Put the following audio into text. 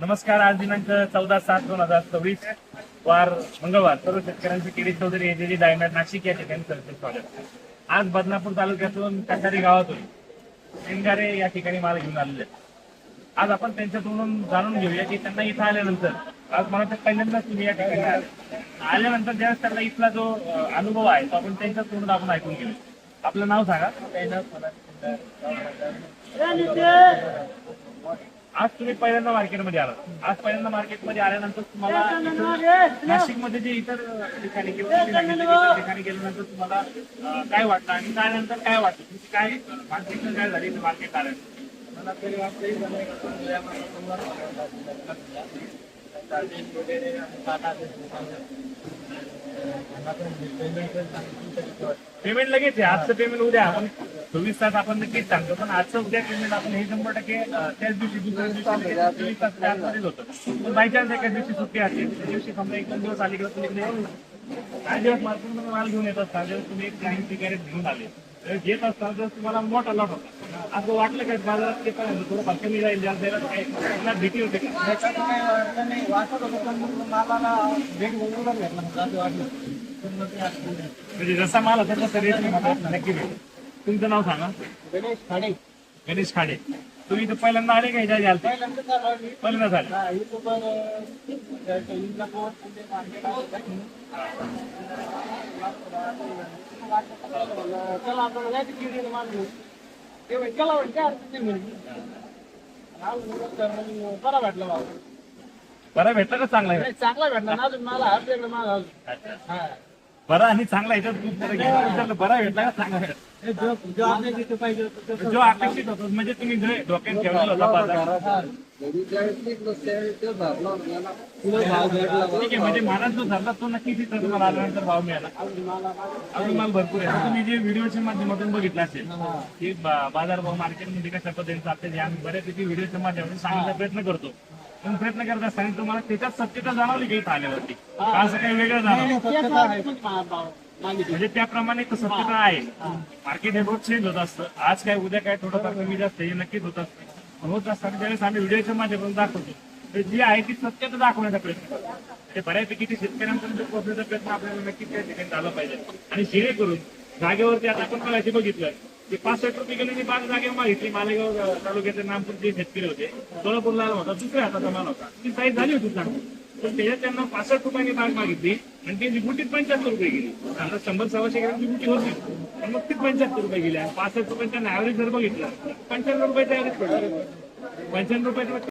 नमस्कार. आज दिनांक 14/7/2024 वार मंगळवार. सर्व शेतकऱ्यांचे केडी चौधरी एजेडी डायमंड नाशिक या ठिकाणी सरचे स्वागत. आज बदनापूर तालुक्यातून कटारी गावातून शिंगारे या ठिकाणी माल घेऊन आलेले आहेत. आज आपण त्यांच्याकडून जाणून घेऊया की त्यांना इथं आल्यानंतर, आज मला ते पहिल्यांदाच तुम्ही या ठिकाणी आल्यानंतर ज्यावेळेस त्यांना इथला जो अनुभव आहे तो आपण त्यांच्या तोंडून आपण ऐकून घेऊ. आपलं नाव सांगा. आज तुम्ही पहिल्यांदा मार्केटमध्ये आलात. आज पहिल्यांदा मार्केटमध्ये आल्यानंतर तुम्हाला नाशिकमध्ये जे इतर ठिकाणी किंवा इतर ठिकाणी गेल्यानंतर तुम्हाला काय वाटतं आणि त्यानंतर काय वाटतं, तुमची काय मानसिकता काय झाली मार्केट आल्यानंतर? मला तरी वाटतं पेमेंट लगेच आहे. आजचं पेमेंट उद्या आपण 24 तास आपण नक्कीच सांगतो, पण आजचं उद्या पेमेंट आपण हे 100% त्याच दिवशी दुसऱ्या दिवशी 24 तास त्यामध्येच होतं. पण बाय चान्स एका दिवशी सुट्टी असेल त्या दिवशी समजा 1-2 दिवस आली किंवा तुम्ही काही दिवस मार्केटमध्ये माल घेऊन येत असता, जेव्हा तुम्ही एक क्लायंट सिगारेट घेऊन आले घेत असता तर तुम्हाला मोठा लॉट होता. असं वाटलं काय बाजारात ते पण थोडं कमी जाईल जास्त जायला काय भीती होते का? नाही वाटत होतं, पण मला भेट बरोबर भेटला असं वाटलं. म्हणजे जसा माल होता तसा रेट नक्की भेटेल. तुमचं नाव सांगा. गणेश खाडे. गणेश खाडे. तुम्ही इथं पहिल्यांदा आले का ह्याच्या आधी आलते? पहिल्यांदा झाले. चला आपण जायचं किडीला मागू ते चला बरा भेटला बाबा. बरा भेटला का चांगला आहे? चांगला भेटला ना अजून मला हर वेगळं मला बरा आणि चांगला ह्याच्यात विचारलं बरा भेटला का चांगला भेटला? जो आपल्या तिथे पाहिजे जो अपेक्षित होतो म्हणजे तुम्ही जे डोक्यात ठेवलेला होता बाजार ठीक आहे, म्हणजे मालात जो ठरला तो नक्कीच इथं तुम्हाला आल्यानंतर भाव मिळाला. अजून माल भरपूर आहे. तुम्ही जे व्हिडिओच्या माध्यमातून बघितलं असेल की बाजार भाव मार्केटमध्ये कशा पद्धतीने चालते हे आम्ही बऱ्यापैकी व्हिडिओच्या माध्यमातून सांगण्याचा प्रयत्न करतो. पण प्रयत्न करत असताना तुम्हाला त्याच्यात सत्यता जाणवली काही आल्यावरती असं काही वेगळं जाणवलं म्हणजे त्याप्रमाणे सत्यता आहे. मार्केट हे रोज चेंज होत असतं. आज काय उद्या काय थोडंफार कमी जास्त हे नक्कीच होत असतं. होत असताना ज्यावेळेस आम्ही व्हिडिओच्या माध्यमातून दाखवतो तर जी आहे ती सत्यता दाखवण्याचा प्रयत्न करतो. ते बऱ्यापैकी ते शेतकऱ्यांपर्यंत पोहोचण्याचा प्रयत्न आपल्याला नक्कीच त्या ठिकाणी झाला पाहिजे. आणि जेणेकरून जागेवरती आता आपण मागायचे बघितलं की 65 रुपये किलोची बाग जागेवर मागितली. मालेगाव तालुक्याचे नामपूर जे शेतकरी होते, सोलापूरला होता, दुसऱ्या हाताचा माल होता, ती साईज झाली होती चांगली, पण त्याच्यात त्यांना 65 रुपयांनी बाग मागितली आणि ती गुटीत 75 रुपये गेली. आता 100-125 ग्रामची गुटी होती पण मग ती 75 रुपये गेली आणि 65 रुपयांच्या ऍव्हरेज जर बघितलं 95 रुपयाचा ऍव्हरेज पडला. 95 रुपयाचा